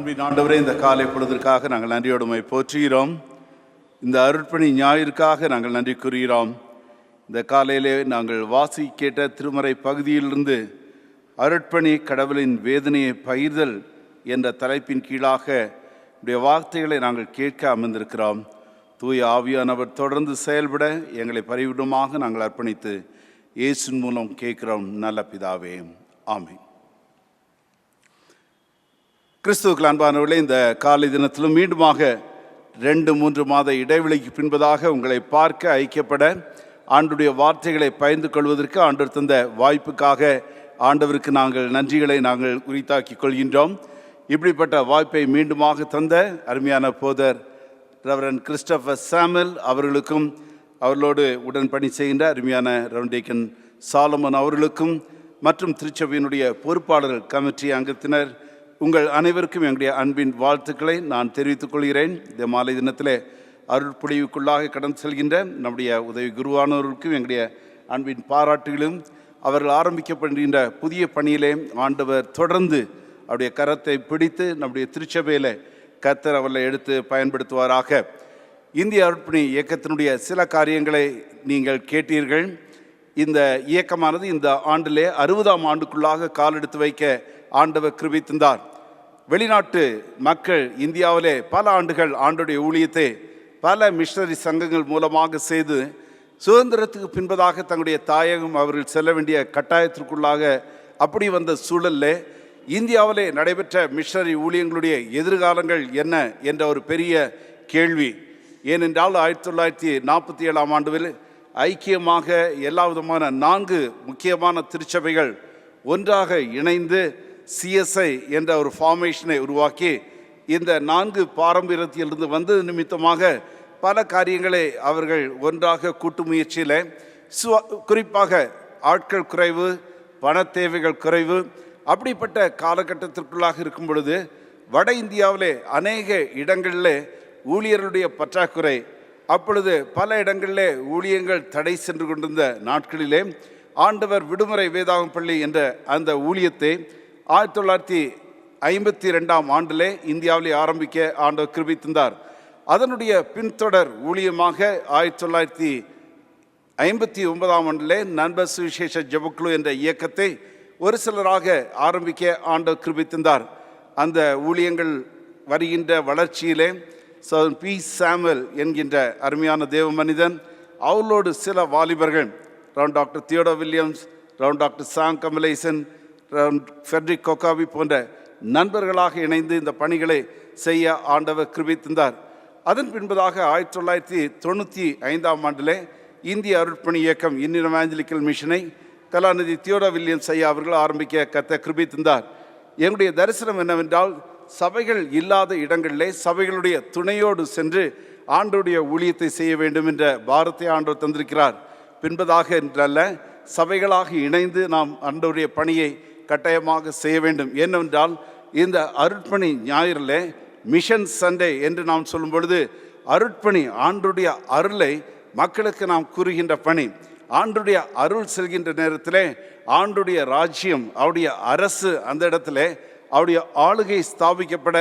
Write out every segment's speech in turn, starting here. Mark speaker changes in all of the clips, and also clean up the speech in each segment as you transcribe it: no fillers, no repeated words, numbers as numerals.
Speaker 1: அன்பின் ஆண்டவரே, இந்த காலை பொழுதற்காக நாங்கள் நன்றியோடுமை போற்றுகிறோம். இந்த அருட்பணி ஞாயிற்காக நாங்கள் நன்றி கூறுகிறோம். இந்த காலையிலே நாங்கள் வாசி கேட்ட திருமறை பகுதியிலிருந்து அருட்பணி கடவுளின் வேதனையை பகிர்தல் என்ற தலைப்பின் கீழாக உடைய வார்த்தைகளை நாங்கள் கேட்க அமர்ந்திருக்கிறோம். தூய ஆவியானவர் தொடர்ந்து செயல்பட எங்களை பரிவிடமாக நாங்கள் அர்ப்பணித்து இயேசுவின் மூலம் கேட்கிறோம் நல்ல பிதாவே, ஆமென். கிறிஸ்துவுக்கு அன்பானவர்களே, இந்த காலை தினத்திலும் மீண்டுமாக 2-3 மாத இடைவெளிக்கு பின்பதாக உங்களை பார்க்க ஐக்கியப்பட ஆண்டுடைய வார்த்தைகளை பகிர்ந்து கொள்வதற்கு ஆண்டவர் தந்த வாய்ப்புக்காக ஆண்டவருக்கு நாங்கள் நன்றிகளை நாங்கள் உரித்தாக்கிக் கொள்கின்றோம். இப்படிப்பட்ட வாய்ப்பை மீண்டுமாக தந்த அருமையான போதர் ரெவரண்ட் கிறிஸ்டோபர் சாமுவேல் அவர்களுக்கும், அவர்களோடு உடன் பணி செய்கின்ற அருமையான ரெவரண்ட் டீக்கன் சாலமன் அவர்களுக்கும் மற்றும் திருச்சபையினுடைய பொறுப்பாளர்கள், கமிட்டி அங்கத்தினர், உங்கள் அனைவருக்கும் எங்களுடைய அன்பின் வாழ்த்துக்களை நான் தெரிவித்துக் கொள்கிறேன். இந்த மாலை தினத்தில் அருட்பொழிவுக்குள்ளாக கடந்து செல்கின்ற நம்முடைய உதவி குருவானவர்களுக்கும் எங்களுடைய அன்பின் பாராட்டுகளும், அவர்கள் ஆரம்பிக்கப்படுகின்ற புதிய பணியிலே ஆண்டவர் தொடர்ந்து அவருடைய கரத்தை பிடித்து நம்முடைய திருச்சபையில் கர்த்தர் அவர்களை எடுத்து பயன்படுத்துவாராக. இந்திய அருட்பணி இயக்கத்தினுடைய சில காரியங்களை நீங்கள் கேட்டீர்கள். இந்த இயக்கமானது இந்த ஆண்டிலே 60ஆம் ஆண்டுக்குள்ளாக காலெடுத்து வைக்க ஆண்டவர் கிருபை தந்தார். வெளிநாட்டு மக்கள் இந்தியாவிலே பல ஆண்டுகள் ஆண்டுடைய ஊழியத்தை பல மிஷனரி சங்கங்கள் மூலமாக செய்து சுதந்திரத்துக்கு பின்பதாக தங்களுடைய தாயகம் அவர்கள் செல்ல வேண்டிய கட்டாயத்திற்குள்ளாக அப்படி வந்த சூழலில் இந்தியாவிலே நடைபெற்ற மிஷனரி ஊழியங்களுடைய எதிர்காலங்கள் என்ன என்ற ஒரு பெரிய கேள்வி. ஏனென்றால் 1947ஆம் ஆண்டுவில் ஐக்கியமாக எல்லா விதமான 4 முக்கியமான திருச்சபைகள் ஒன்றாக இணைந்து CSI என்ற ஒரு ஃபார்மேஷனை உருவாக்கி இந்த 4 பாரம்பரியத்திலிருந்து வந்தது நிமித்தமாக பல காரியங்களை அவர்கள் ஒன்றாக கூட்டு முயற்சியில் குறிப்பாக ஆட்கள் குறைவு, பண தேவைகள் குறைவு, அப்படிப்பட்ட காலகட்டத்திற்குள்ளாக இருக்கும் பொழுது வட இந்தியாவிலே அநேக இடங்களில் ஊழியர்களுடைய பற்றாக்குறை, அப்பொழுது பல இடங்களில் ஊழியங்கள் தடை சென்று கொண்டிருந்த நாட்களிலே ஆண்டவர் விடுமுறை வேதாகம் பள்ளி என்ற அந்த ஊழியத்தை 1952ஆம் ஆண்டிலே இந்தியாவிலே ஆரம்பிக்க ஆண்டவர் கிருபை தந்தார். அதனுடைய பின்தொடர் ஊழியமாக 1959ஆம் ஆண்டிலே நண்பர் சுவிசேஷ ஜெபக்குழு என்ற இயக்கத்தை ஒரு சிலராக ஆரம்பிக்க ஆண்டவர் கிருபை தந்தார். அந்த ஊழியங்கள் வருகின்ற வளர்ச்சியிலே பி சாமுவேல் என்கின்ற அருமையான தேவ மனிதன், அவர்களோடு சில வாலிபர்கள் round doctor Theodore Williams, round doctor Sam Kamalesan, round Frederick கொக்காவி போன்ற நண்பர்களாக இணைந்து இந்த பணிகளை செய்ய ஆண்டவர் கிருபை தந்தார். அதன் பின்பதாக 1995ஆம் ஆண்டிலே இந்திய அருட்பணி இயக்கம் இந்தியன் எவாஞ்சலிக்கல் மிஷனை கலாநிதி தியோடோ வில்லியம்ஸ் ஐயா அவர்கள் ஆரம்பிக்க கர்த்தர் கிருபை தந்தார். என்னுடைய தரிசனம் என்னவென்றால், சபைகள் இல்லாத இடங்களிலே சபைகளுடைய துணையோடு சென்று ஆண்டோடைய ஊழியத்தை செய்ய வேண்டும் என்ற பாரத்தை ஆண்டவர் தந்திருக்கிறார். பின்பதாக என்றல்ல, சபைகளாக இணைந்து நாம் ஆண்டோடைய பணியை கட்டாயமாக செய்ய வேண்டும். ஏனென்றால் இந்த அருட்பணி ஞாயிறில் மிஷன் சண்டே என்று நாம் சொல்லும் பொழுது அருட்பணி ஆண்டுடைய அருளை மக்களுக்கு நாம் கூறுகின்ற பணி. ஆண்டுடைய அருள் செல்கின்ற நேரத்தில் ஆண்டுடைய ராஜ்யம், அவருடைய அரசு அந்த இடத்துல அவருடைய ஆளுகை ஸ்தாபிக்கப்பட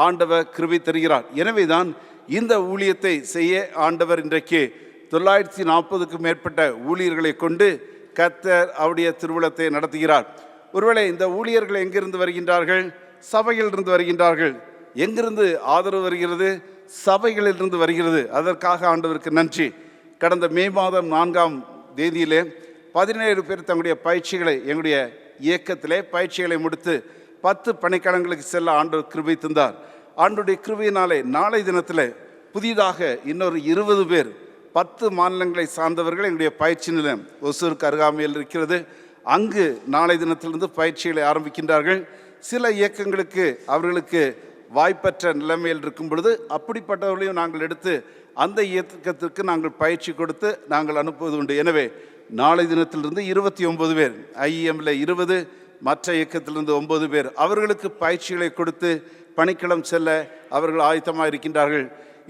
Speaker 1: ஆண்டவர் கிருபை தருகிறார். எனவே தான் இந்த ஊழியத்தை செய்ய ஆண்டவர் இன்றைக்கு 940க்கும் மேற்பட்ட ஊழியர்களை கொண்டு கர்த்தர் அவருடைய திருவிழத்தை நடத்துகிறார். ஒருவேளை இந்த ஊழியர்கள் எங்கிருந்து வருகின்றார்கள்? சபைகளிலிருந்து வருகின்றார்கள். எங்கிருந்து ஆதரவு வருகிறது? சபைகளிலிருந்து வருகிறது. அதற்காக ஆண்டவருக்கு நன்றி. கடந்த மே மாதம் 4ஆம் தேதியிலே 17 பேர் தங்களுடைய பயிற்சிகளை எங்களுடைய இயக்கத்திலே பயிற்சிகளை முடித்து 10 பணிக்களங்களுக்கு செல்ல ஆண்டவர் கிருபை தந்தார். ஆண்டுடைய கிருபையினாலே நாளை தினத்தில் புதிதாக இன்னொரு 20 பேர் 10 மாநிலங்களை சார்ந்தவர்கள் எங்களுடைய பயிற்சி நிலையம் ஒசூருக்கு அருகாமையில் இருக்கிறது. அங்கு நாளை தினத்திலிருந்து பயிற்சிகளை ஆரம்பிக்கின்றார்கள். சில இயக்கங்களுக்கு அவர்களுக்கு வாய்ப்பற்ற நிலைமையில் இருக்கும் பொழுது அப்படிப்பட்டவர்களையும் நாங்கள் எடுத்து அந்த இயக்கத்திற்கு நாங்கள் பயிற்சி கொடுத்து நாங்கள் அனுப்புவது உண்டு. எனவே நாளை தினத்திலிருந்து 29 பேர், IEMல 20, மற்ற இயக்கத்திலிருந்து 9 பேர் அவர்களுக்கு பயிற்சிகளை கொடுத்து பணிக்களம் செல்ல அவர்கள் ஆயத்தமாக இருக்கின்றார்கள்.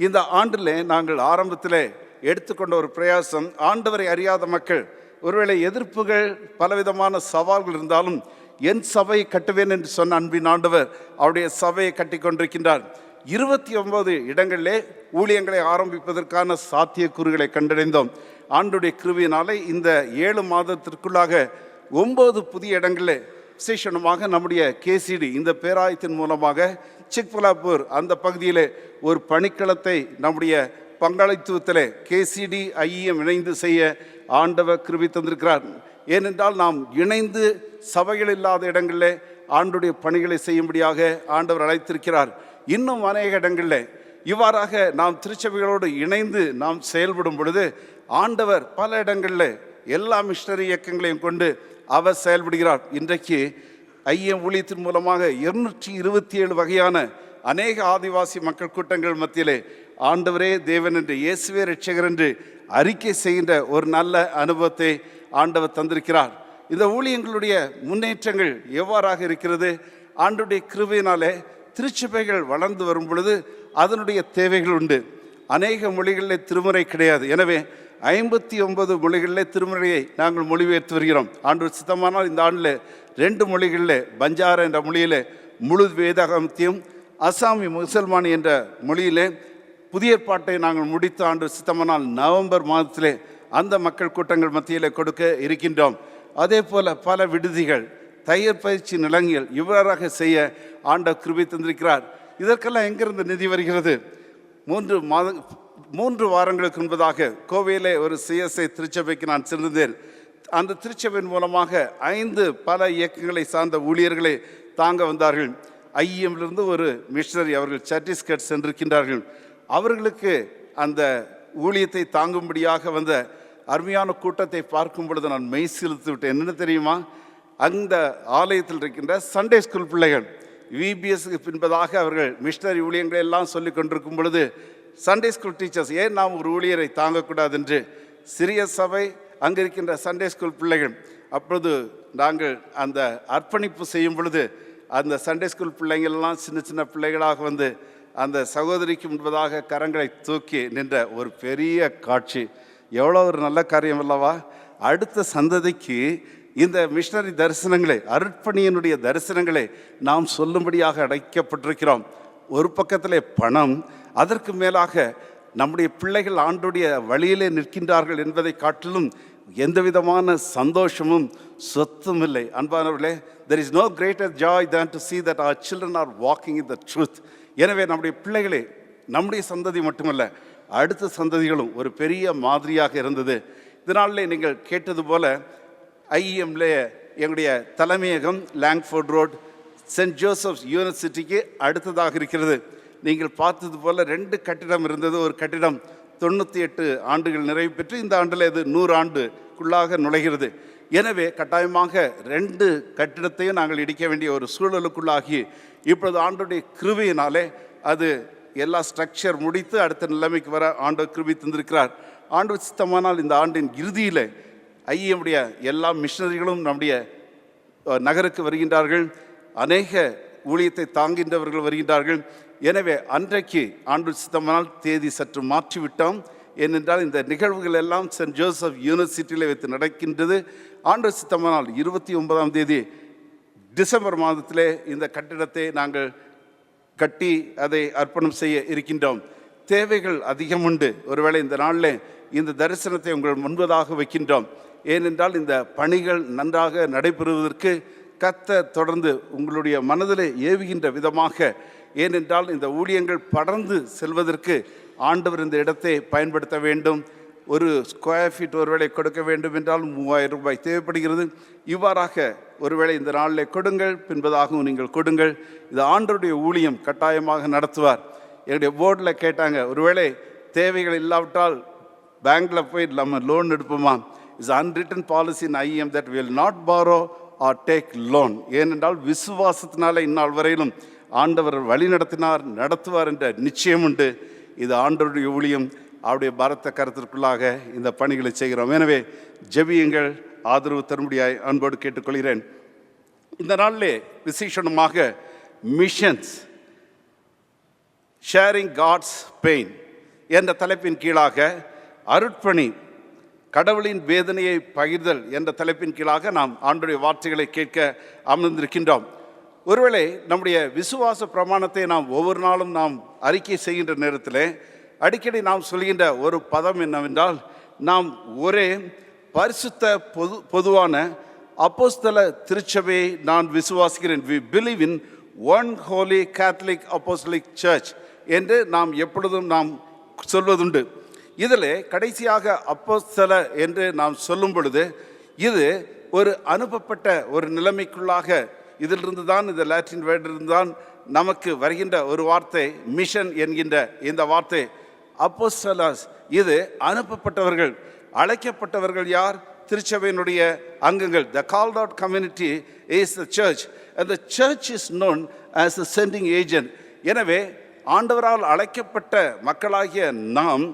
Speaker 1: இந்த ஆண்டில் நாங்கள் ஆரம்பத்தில் எடுத்துக்கொண்ட ஒரு பிரயாசம், ஆண்டவரை அறியாத மக்கள், ஒருவேளை எதிர்ப்புகள் பலவிதமான சவால்கள் இருந்தாலும் என் சபையை கட்டுவேன் என்று சொன்ன அன்பின் ஆண்டவர் அவருடைய சபையை கட்டி கொண்டிருக்கின்றார். 29 இடங்களிலே ஊழியங்களை ஆரம்பிப்பதற்கான சாத்தியக்கூறுகளை கண்டறிந்தோம். ஆண்டுடைய கிருபையினாலே இந்த 7 மாதத்திற்குள்ளாக 9 புதிய இடங்களில் விசேஷமாக நம்முடைய கேசிடி இந்த பேராயத்தின் மூலமாக சிக்பலாப்பூர் அந்த பகுதியில் ஒரு பணிக்களத்தை நம்முடைய பங்காளித்துவத்தில் கேசிடி ஐஎம் இணைந்து செய்ய ஆண்டவர் கிருபை தந்திருக்கிறார். ஏனென்றால் நாம் இணைந்து சபைகள் இல்லாத இடங்களில் ஆண்டுடைய பணிகளை செய்யும்படியாக ஆண்டவர் அழைத்திருக்கிறார். இன்னும் அநேக இடங்களில் இவ்வாறாக நாம் திருச்சபைகளோடு இணைந்து நாம் செயல்படும் பொழுது ஆண்டவர் பல இடங்களில் எல்லா மிஷனரி இயக்கங்களையும் கொண்டு அவர் செயல்படுகிறார். இன்றைக்கு ஐஎம் ஊழியத்தின் மூலமாக 227 வகையான அநேக ஆதிவாசி மக்கள் கூட்டங்கள் மத்தியிலே ஆண்டவரே தேவன் என்று, இயேசுவே ரட்சகர் என்று அறிக்கை செய்கின்ற ஒரு நல்ல அனுபவத்தை ஆண்டவர் தந்திருக்கிறார். இந்த ஊழியங்களுடைய முன்னேற்றங்கள் எவ்வாறாக இருக்கிறது? ஆண்டவருடைய கிருபையினாலே திருச்சபைகள் வளர்ந்து வரும் பொழுது அதனுடைய தேவைகள் உண்டு. அநேக மொழிகளில் திருமுறை கிடையாது. எனவே 59 மொழிகளில் திருமுறையை நாங்கள் மொழிபெயர்த்து வருகிறோம். ஆண்டவர் சித்தமானால் இந்த ஆண்டில் 2 மொழிகளில் பஞ்சார என்ற மொழியில் முழு வேதாகமத்தையும், அசாமி முசல்மானி என்ற மொழியிலே புதிய ஏற்பாட்டை நாங்கள் முடித்த ஆண்டு சித்தமானால் நவம்பர் மாதத்திலே அந்த மக்கள் கூட்டங்கள் மத்தியிலே கொடுக்க இருக்கின்றோம். அதே போல் பல விடுதிகள், தையர் பயிற்சி நிலங்கள் இவ்வாறாக செய்ய ஆண்டவர் கிருபை தந்திருக்கிறார். இதற்கெல்லாம் எங்கிருந்து நிதி வருகிறது? 3 வாரங்களுக்கு முன்பதாக கோவையிலே ஒரு சிஎஸ்ஐ திருச்சபைக்கு நான் சென்றிருந்தேன். அந்த திருச்சபையின் மூலமாக 5 பல இயக்கங்களை சார்ந்த ஊழியர்களை தாங்க வந்தார்கள். ஐஎம்லிருந்து ஒரு மிஷனரி அவர்கள் சத்தீஸ்கர் சென்றிருக்கின்றார்கள். அவர்களுக்கு அந்த ஊழியத்தை தாங்கும்படியாக வந்த அருமையான கூட்டத்தை பார்க்கும் பொழுது நான் மெய் சிலுத்து விட்டேன். என்னென்னு தெரியுமா? அந்த ஆலயத்தில் இருக்கின்ற சண்டே ஸ்கூல் பிள்ளைகள் விபிஎஸ்க்கு பின்பதாக அவர்கள் மிஷனரி ஊழியங்களை எல்லாம் சொல்லி கொண்டிருக்கும் பொழுது சண்டே ஸ்கூல் டீச்சர்ஸ், ஏன் நாம் ஒரு ஊழியரை தாங்கக்கூடாது என்று சிறிய சபை அங்கே இருக்கின்ற சண்டே ஸ்கூல் பிள்ளைகள், அப்பொழுது நாங்கள் அந்த அர்ப்பணிப்பு செய்யும் பொழுது அந்த சண்டே ஸ்கூல் பிள்ளைங்கள்லாம் சின்ன சின்ன பிள்ளைகளாக வந்து அந்த சகோதரிக்கு முன்பதாக கரங்களை தூக்கி நின்ற ஒரு பெரிய காட்சி. எவ்வளோ ஒரு நல்ல காரியம் அல்லவா? அடுத்த சந்ததிக்கு இந்த மிஷனரி தரிசனங்களை, அருட்பணியினுடைய தரிசனங்களை நாம் சொல்லும்படியாக அடைக்கப்பட்டிருக்கிறோம். ஒரு பக்கத்திலே பணம், அதற்கு மேலாக நம்முடைய பிள்ளைகள் ஆண்டுடைய வழியிலே நிற்கின்றார்கள் என்பதை காட்டிலும் எந்த விதமான சந்தோஷமும் சொத்தும் இல்லை. அன்பானவர்களே, there is no greater joy than to see that our children are walking in the truth. எனவே நம்முடைய பிள்ளைகளே, நம்முடைய சந்ததி மட்டுமல்ல, அடுத்த சந்ததிகளும் ஒரு பெரிய மாதிரியாக இருந்தது. இதனாலே நீங்கள் கேட்டது போல ஐஎம்ல எங்களுடைய தலைமையகம் லாங்ஃபோர்ட் ரோட் சென்ட் ஜோசப்ஸ் யூனிவர்சிட்டிக்கு அடுத்ததாக இருக்கிறது. நீங்கள் பார்த்தது போல் 2 கட்டிடம் இருந்தது. ஒரு கட்டிடம் 98 ஆண்டுகள் நிறைவு பெற்று இந்த ஆண்டில் இது 100 ஆண்டுக்குள்ளாக நுழைகிறது. எனவே கட்டாயமாக 2 கட்டிடத்தையும் நாங்கள் இடிக்க வேண்டிய ஒரு சூழலுக்குள்ளாகி இப்பொழுது ஆண்டுடைய கிருபையினாலே அது எல்லா ஸ்ட்ரக்சர் முடித்து அடுத்த நிலைமைக்கு வர ஆண்டவர் கிருபை தந்திருக்கிறார். ஆண்டு சித்தமானால் இந்த ஆண்டின் இறுதியில் ஐஎம்முடைய எல்லா மிஷனரிகளும் நம்முடைய நகருக்கு வருகின்றார்கள். அநேக ஊழியத்தை தாங்கின்றவர்கள் வருகின்றார்கள். எனவே அன்றைக்கு ஆண்டு சித்தமானால் தேதி சற்று மாற்றிவிட்டோம். ஏனென்றால் இந்த நிகழ்வுகள் எல்லாம் சென்ட் ஜோசப் யூனிவர்சிட்டியில் வைத்து நடக்கின்றது. ஆண்டு சித்தமானால் 29ஆம் தேதி டிசம்பர் மாதத்திலே இந்த கட்டிடத்தை நாங்கள் கட்டி அதை அர்ப்பணம் செய்ய இருக்கின்றோம். தேவைகள் அதிகம் உண்டு. ஒருவேளை இந்த நாளில் இந்த தரிசனத்தை உங்கள் முன்பதாக வைக்கின்றோம். ஏனென்றால் இந்த பணிகள் நன்றாக நடைபெறுவதற்கு கர்த்தர் தொடர்ந்து உங்களுடைய மனதில் ஏவுகின்ற விதமாக, ஏனென்றால் இந்த ஊழியங்கள் படர்ந்து செல்வதற்கு ஆண்டவர் இந்த இடத்தை பயன்படுத்த வேண்டும். ஒரு ஸ்கொயர் ஃபீட் ஒருவேளை கொடுக்க வேண்டும் என்றால் 3000 ரூபாய் தேவைப்படுகிறது. இவ்வாறாக ஒருவேளை இந்த நாளில் கொடுங்கள், பின்பதாகவும் நீங்கள் கொடுங்கள். இது ஆண்டவருடைய ஊழியம் கட்டாயமாக நடத்துவார். என்னுடைய போர்டில் கேட்டாங்க, ஒருவேளை தேவைகள் இல்லாவிட்டால் பேங்க்கில் போய் நம்ம லோன் எடுப்போமா? It's unwritten policy in IM that will not borrow or take loan. ஏனென்றால் விசுவாசத்தினால இந்நாள் வரையிலும் ஆண்டவர் வழி நடத்தினார், நடத்துவார் என்ற நிச்சயம் உண்டு. இது ஆண்டவருடைய ஊழியம். அவருடைய பாரத்த கருத்திற்குள்ளாக இந்த பணிகளை செய்கிறோம். எனவே ஜெபியுங்கள், ஆதரவு தரும்படியாய் அன்போடு கேட்டுக்கொள்கிறேன். இந்த நாளிலே விசேஷமாக மிஷன்ஸ் ஷேரிங் காட்ஸ் பெயின் என்ற தலைப்பின் கீழாக அருட்பணி, கடவுளின் வேதனையை பகிர்தல் என்ற தலைப்பின் கீழாக நாம் ஆண்டுடைய வார்த்தைகளை கேட்க அமர்ந்திருக்கின்றோம். ஒருவேளை நம்முடைய விசுவாச பிரமாணத்தை நாம் ஒவ்வொரு நாளும் நாம் அறிக்கை செய்கின்ற நேரத்தில் அடிக்கடி நாம் சொல்கின்ற ஒரு பதம் என்னவென்றால், நாம் ஒரே பரிசுத்த பொதுவான அப்போஸ்தல திருச்சபையை நான் விசுவாசிக்கிறேன். We believe in one holy catholic apostolic church என்று நாம் எப்பொழுதும் நாம் சொல்வதுண்டு. இதில் கடைசியாக அப்போஸ்தல என்று நாம் சொல்லும் பொழுது இது ஒரு அனுப்பப்பட்ட ஒரு நிலைமைக்குள்ளாக இதிலிருந்து தான், இந்த லாட்டின் வேர்டிலிருந்து தான் நமக்கு வருகின்ற ஒரு வார்த்தை மிஷன் என்கின்ற இந்த வார்த்தை அப்போஸ்தலஸ். இது அனுப்பப்பட்டவர்கள், அழைக்கப்பட்டவர்கள் யார்? திருச்சபையினுடைய அங்கங்கள். The called out community is the church and the church is known as the sending agent. எனவே ஆண்டவரால் அழைக்கப்பட்ட மக்களாகிய நாம்,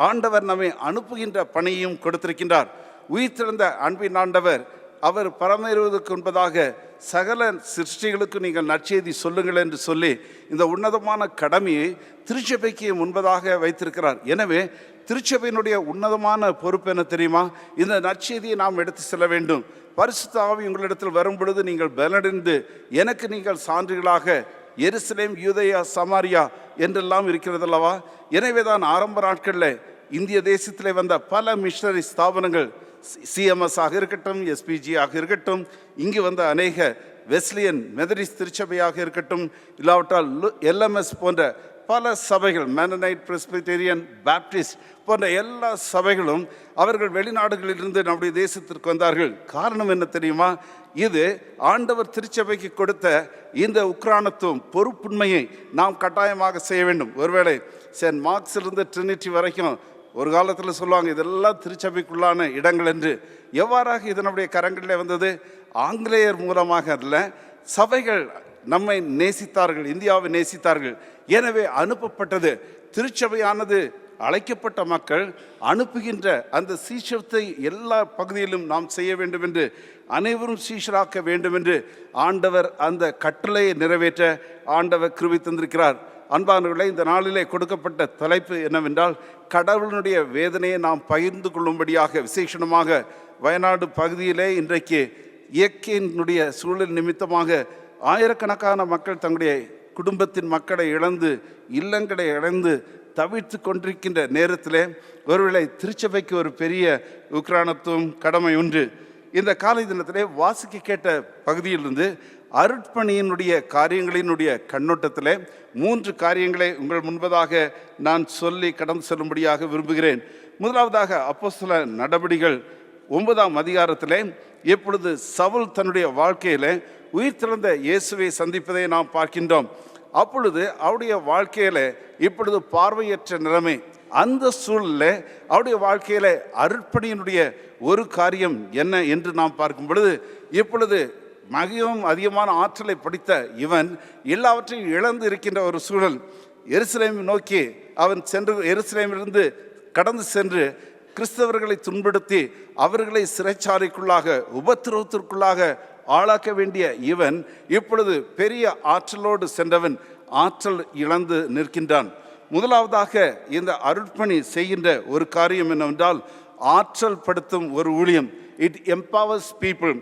Speaker 1: ஆண்டவர் நம்மை அனுப்புகின்ற பணியையும் கொடுத்திருக்கின்றார். உயிர்த்தெழுந்த அன்பின் ஆண்டவர் அவர் பரமேறுவதற்கு முன்பதாக சகல சிருஷ்டிகளுக்கு நீங்கள் நற்செய்தி சொல்லுங்கள் என்று சொல்லி இந்த உன்னதமான கடமையை திருச்சபைக்கு முன்பதாக வைத்திருக்கிறார். எனவே திருச்சபையினுடைய உன்னதமான பொறுப்பு என்ன தெரியுமா? இந்த நற்செய்தியை நாம் எடுத்து செல்ல வேண்டும். பரிசுத்த ஆவி உங்களிடத்தில் வரும் பொழுது நீங்கள் பலனடைந்து எனக்கு நீங்கள் சான்றுகளாக எருசலேம், யூதேயா, சமாரியா என்றெல்லாம் இருக்கிறதல்லவா. எனவே தான் ஆரம்ப நாட்களில் இந்திய தேசத்திலே வந்த பல மிஷனரி ஸ்தாபனங்கள், சிஎம்எஸ் ஆக இருக்கட்டும், எஸ்பிஜி ஆக இருக்கட்டும், இங்கு வந்த அநேக வெஸ்லியன் மெதடிஸ்ட் திருச்சபையாக இருக்கட்டும், இல்லாவிட்டால் எல்எம்எஸ் போன்ற பல சபைகள், மேனனைட், பிரெஸ்பிட்டேரியன், பாப்டிஸ்ட் போன்ற எல்லா சபைகளும் அவர்கள் வெளிநாடுகளிலிருந்து நம்முடைய தேசத்திற்கு வந்தார்கள். காரணம் என்ன தெரியுமா? இது ஆண்டவர் திருச்சபைக்கு கொடுத்த இந்த உக்ரானத்துவம், பொறுப்புண்மையை நாம் கட்டாயமாக செய்ய வேண்டும். ஒருவேளை சென்ட் மார்க்ஸிலிருந்து ட்ரினிட்டி வரைக்கும் ஒரு காலத்தில் சொல்லுவாங்க இதெல்லாம் திருச்சபைக்குள்ளான இடங்கள் என்று. எவ்வாறாக இது நம்முடைய கரங்களிலே வந்தது? ஆங்கிலேயர் மூலமாக அல்ல, சபைகள் நம்மை நேசித்தார்கள், இந்தியாவை நேசித்தார்கள். எனவே அனுப்பப்பட்டது. திருச்சபையானது அழைக்கப்பட்ட மக்கள் அனுப்புகின்ற அந்த சீஷத்தை எல்லா பகுதியிலும் நாம் செய்ய வேண்டும் என்று, அனைவரும் சீஷராக்க வேண்டும் என்று ஆண்டவர் அந்த கட்டளையை நிறைவேற்ற ஆண்டவர் கிருபை தந்திருக்கிறார். அன்பானவர்களே, இந்த நாளிலே கொடுக்கப்பட்ட தலைப்பு என்னவென்றால், கடவுளினுடைய வேதனையை நாம் பகிர்ந்து கொள்ளும்படியாக விசேஷமாக வயநாடு பகுதியிலே இன்றைக்கு இயற்கையினுடைய சூழல் நிமித்தமாக ஆயிரக்கணக்கான மக்கள் தங்களுடைய குடும்பத்தின் மக்களை இழந்து, இல்லங்களை இழந்து தவிர்த்து கொண்டிருக்கின்ற நேரத்தில் ஒருவேளை திருச்சபைக்கு ஒரு பெரிய உக்ரானத்துவம் கடமை உண்டு. இந்த காலை தினத்திலே வாசிக்க கேட்ட பகுதியிலிருந்து அருட்பணியினுடைய காரியங்களினுடைய கண்ணோட்டத்தில் 3 காரியங்களை உங்கள் முன்பதாக நான் சொல்லி கடந்து செல்லும்படியாக விரும்புகிறேன். முதலாவதாக அப்போஸ்தல நடபடிகள் 9ஆம் அதிகாரத்தில் எப்பொழுது சவுல் தன்னுடைய வாழ்க்கையில் உயிர்த்தெழுந்த இயேசுவை சந்திப்பதை நாம் பார்க்கின்றோம். அப்பொழுது அவருடைய வாழ்க்கையில் இப்பொழுது பார்வையற்ற நிலைமை, அந்த சூழலில் அவருடைய வாழ்க்கையில் அருட்பணியினுடைய ஒரு காரியம் என்ன என்று நாம் பார்க்கும் பொழுது, இப்பொழுது மிகவும் அதிகமான ஆற்றலை படித்த இவன் எல்லாவற்றையும் இழந்து இருக்கின்ற ஒரு சூழல். எருசலேமை நோக்கி அவன் சென்று எருசலேமிலிருந்து கடந்து சென்று கிறிஸ்தவர்களை துன்படுத்தி அவர்களை சிறைச்சாலைக்குள்ளாக, உபத்திரவத்திற்குள்ளாக ஆளாக்க வேண்டிய இவன் இப்பொழுது பெரிய ஆற்றலோடு சென்றவன் ஆற்றல் இழந்து நிற்கின்றான். முதலாவதாக இந்த அருட்பணி செய்கின்ற ஒரு காரியம் என்னவென்றால், ஆற்றல் படுத்தும் ஒரு ஊழியம். It empowers people.